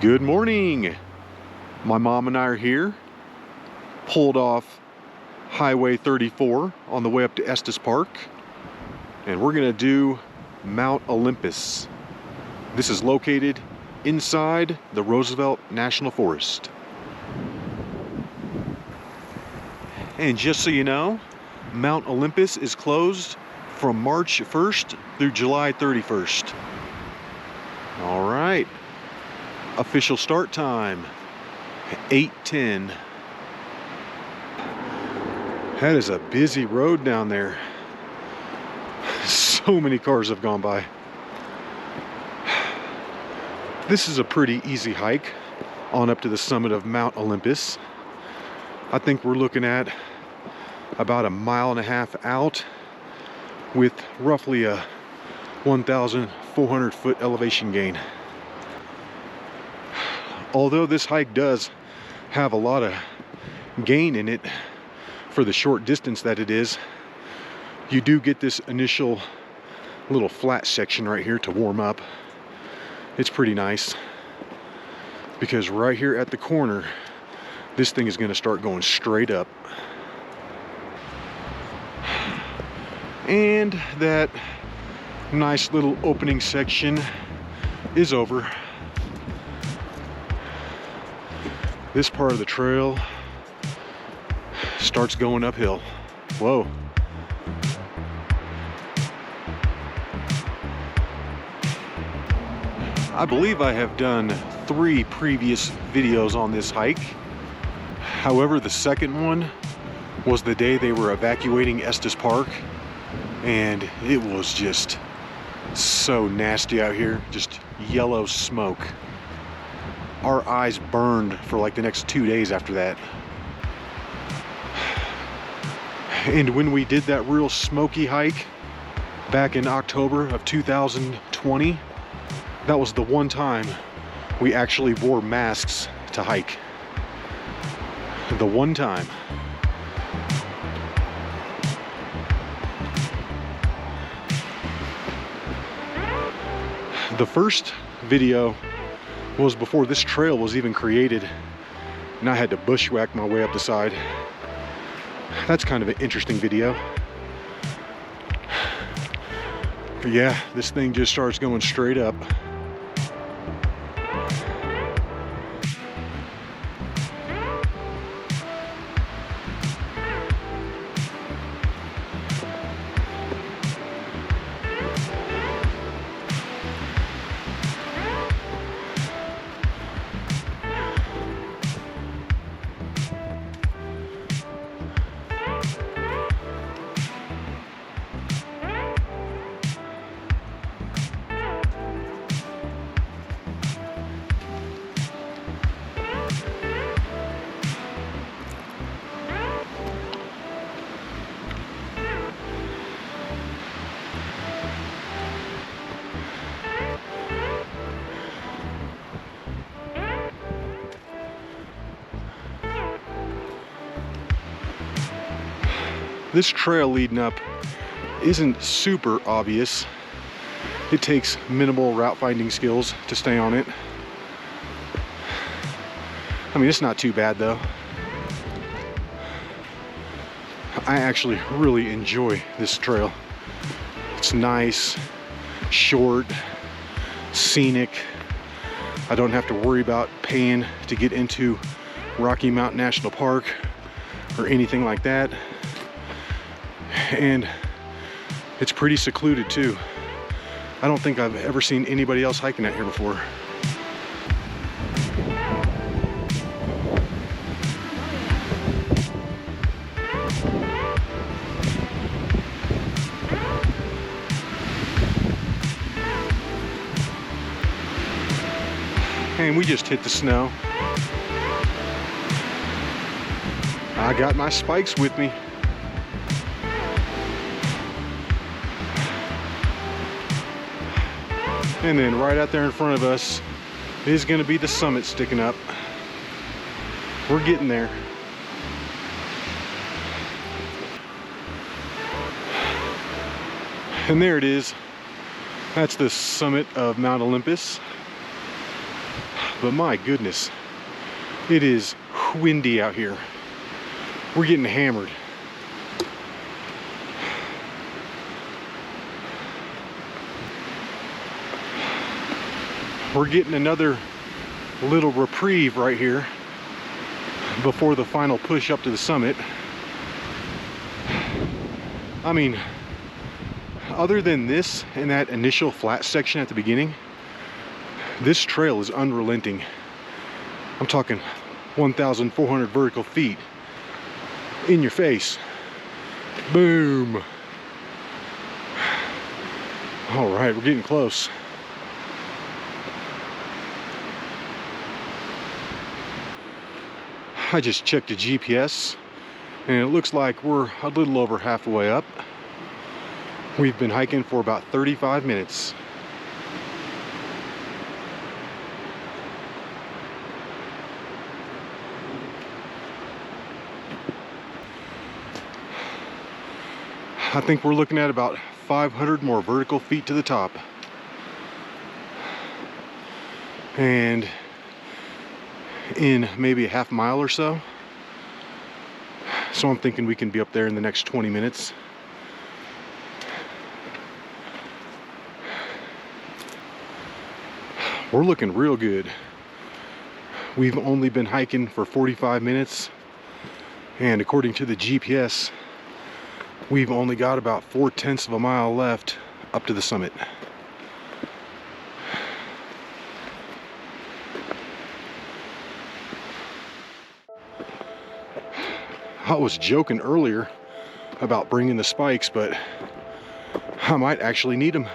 Good morning. My mom and I are here. Pulled off Highway 34 on the way up to Estes Park. And we're gonna do Mount Olympus. This is located inside the Roosevelt National Forest. And just so you know, Mount Olympus is closed from March 1st through July 31st. All right. Official start time, 8:10. That is a busy road down there. So many cars have gone by. This is a pretty easy hike on up to the summit of Mount Olympus. I think we're looking at about 1.5 miles out with roughly a 1,400 foot elevation gain. Although this hike does have a lot of gain in it for the short distance that it is, you do get this initial little flat section right here to warm up. It's pretty nice because right here at the corner, this thing is going to start going straight up. And that nice little opening section is over. This part of the trail starts going uphill. Whoa. I believe I have done 3 previous videos on this hike. However, the second one was the day they were evacuating Estes Park, and it was just so nasty out here, just yellow smoke. Our eyes burned for like the next 2 days after that. And when we did that real smoky hike back in October of 2020, that was the one time we actually wore masks to hike. The one time. The first video was before this trail was even created, and I had to bushwhack my way up the side. That's kind of an interesting video. But yeah, this thing just starts going straight up. This trail leading up isn't super obvious. It takes minimal route finding skills to stay on it. I mean, it's not too bad though. I actually really enjoy this trail. It's nice, short, scenic. I don't have to worry about paying to get into Rocky Mountain National Park or anything like that. And it's pretty secluded too. I don't think I've ever seen anybody else hiking out here before. And we just hit the snow. I got my spikes with me. And then right out there in front of us is going to be the summit sticking up. We're getting there. And there it is. That's the summit of Mount Olympus. But my goodness, it is windy out here. We're getting hammered. We're getting another little reprieve right here before the final push up to the summit. I mean, other than this and that initial flat section at the beginning, this trail is unrelenting. I'm talking 1,400 vertical feet in your face. Boom. All right, we're getting close. I just checked the GPS and it looks like we're a little over halfway up. We've been hiking for about 35 minutes. I think we're looking at about 500 more vertical feet to the top. And in maybe a half mile or so. So I'm thinking we can be up there in the next 20 minutes. We're looking real good. We've only been hiking for 45 minutes, and according to the GPS, we've only got about 4/10 of a mile left up to the summit. I was joking earlier about bringing the spikes, but I might actually need them.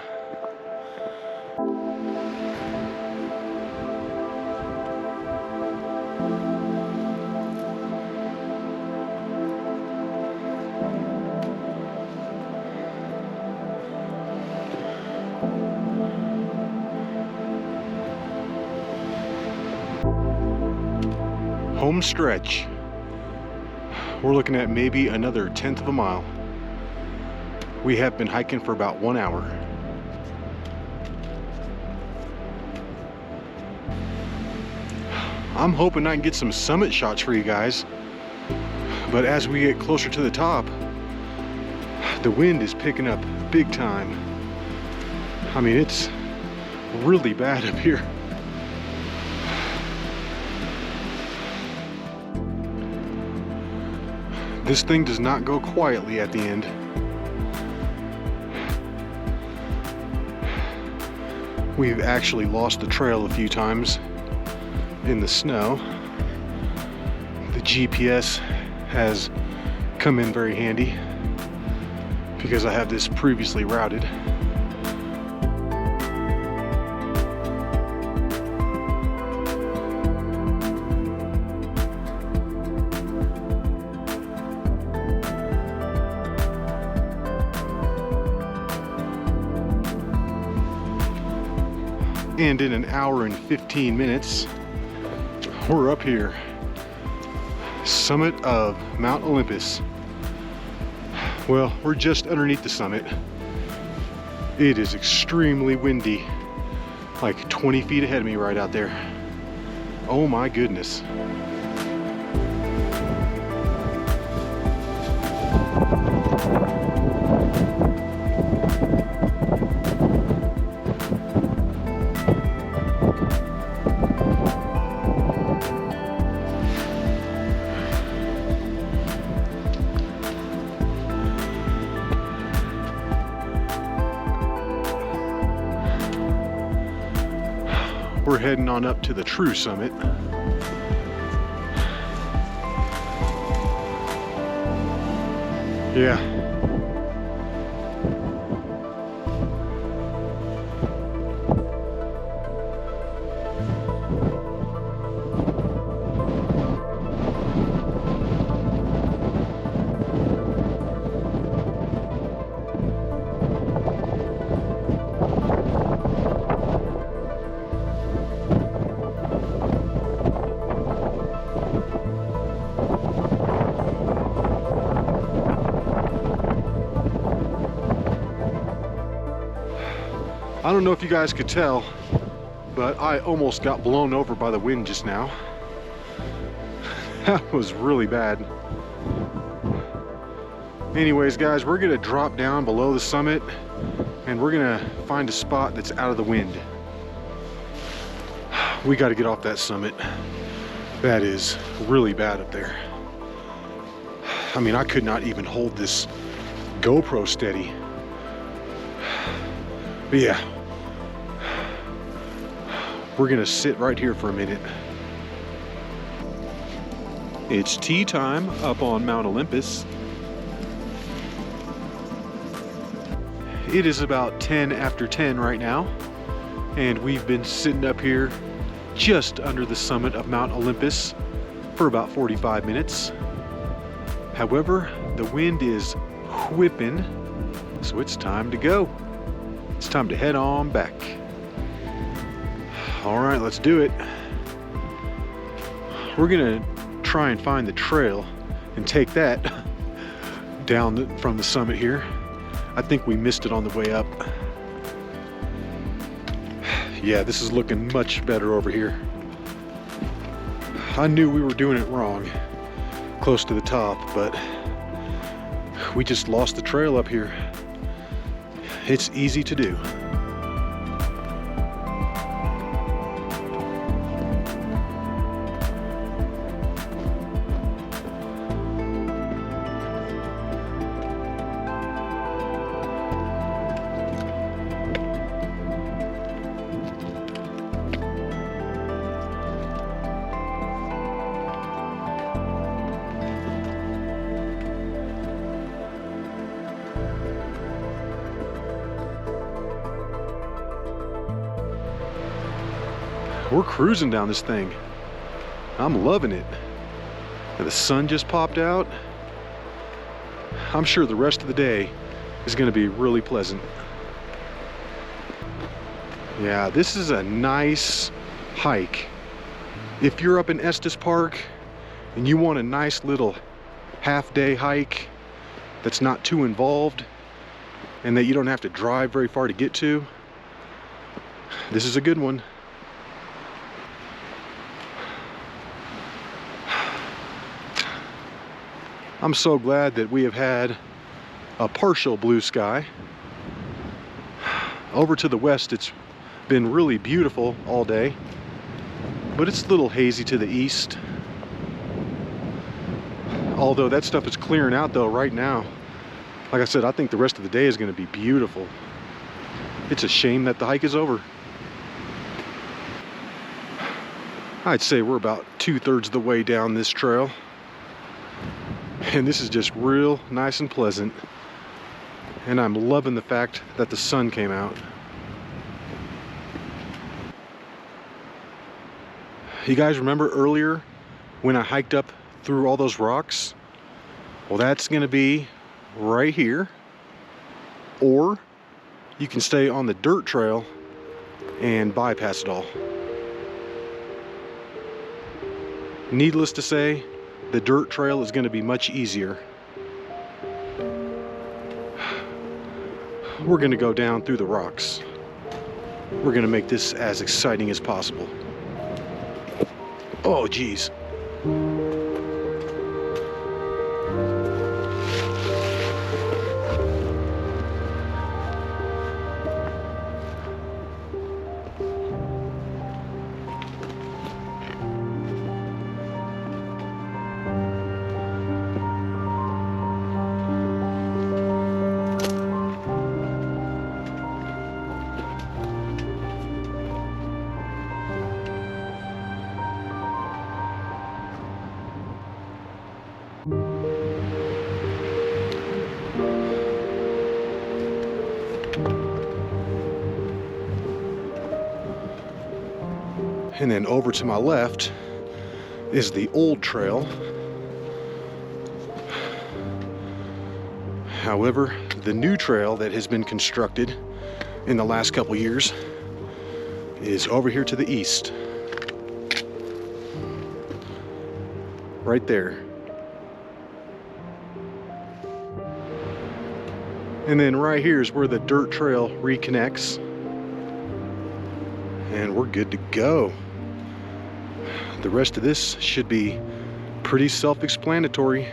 Home stretch. We're looking at maybe another 1/10 of a mile. We have been hiking for about 1 hour. I'm hoping I can get some summit shots for you guys, but as we get closer to the top, the wind is picking up big time. I mean, it's really bad up here. This thing does not go quietly at the end. We've actually lost the trail a few times in the snow. The GPS has come in very handy because I have this previously routed. And in an hour and 15 minutes, we're up here. Summit of Mount Olympus. Well, we're just underneath the summit. It is extremely windy, like 20 feet ahead of me right out there. Oh my goodness. We're heading on up to the true summit. Yeah. I don't know if you guys could tell, but I almost got blown over by the wind just now. That was really bad. Anyways, guys, we're gonna drop down below the summit and we're gonna find a spot that's out of the wind. We got to get off that summit. That is really bad up there. I mean, I could not even hold this GoPro steady. But yeah, we're gonna sit right here for a minute. It's tea time up on Mount Olympus. It is about 10 after 10 right now, and we've been sitting up here just under the summit of Mount Olympus for about 45 minutes. However, the wind is whipping, so it's time to go. It's time to head on back. All right, let's do it. We're gonna try and find the trail and take that down from the summit here. I think we missed it on the way up. Yeah, this is looking much better over here. I knew we were doing it wrong, close to the top, but we just lost the trail up here. It's easy to do. We're cruising down this thing. I'm loving it. And the sun just popped out. I'm sure the rest of the day is going to be really pleasant. Yeah, this is a nice hike. If you're up in Estes Park and you want a nice little half-day hike that's not too involved and that you don't have to drive very far to get to, this is a good one. I'm so glad that we have had a partial blue sky. Over to the west, it's been really beautiful all day, but it's a little hazy to the east. Although that stuff is clearing out though right now. Like I said, I think the rest of the day is going to be beautiful. It's a shame that the hike is over. I'd say we're about 2/3 of the way down this trail. And this is just real nice and pleasant. And I'm loving the fact that the sun came out. You guys remember earlier when I hiked up through all those rocks? Well, that's gonna be right here. Or you can stay on the dirt trail and bypass it all. Needless to say, the dirt trail is going to be much easier. We're going to go down through the rocks. We're going to make this as exciting as possible. Oh, geez. And then over to my left is the old trail. However, the new trail that has been constructed in the last couple years is over here to the east. Right there. And then right here is where the dirt trail reconnects. and we're good to go. The rest of this should be pretty self-explanatory,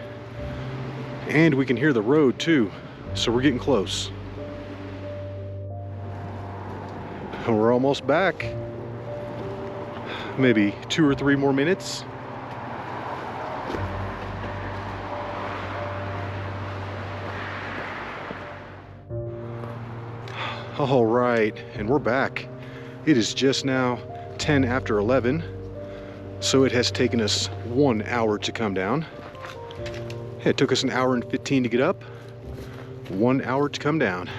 and we can hear the road too, so we're getting close. We're almost back. Maybe 2 or 3 more minutes. All right, and we're back. It is just now 10 after 11, so it has taken us 1 hour to come down. It took us 1 hour and 15 to get up, 1 hour to come down.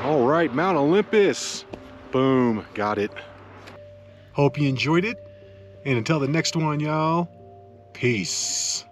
All right, Mount Olympus. Boom, got it. Hope you enjoyed it, and until the next one, y'all, peace.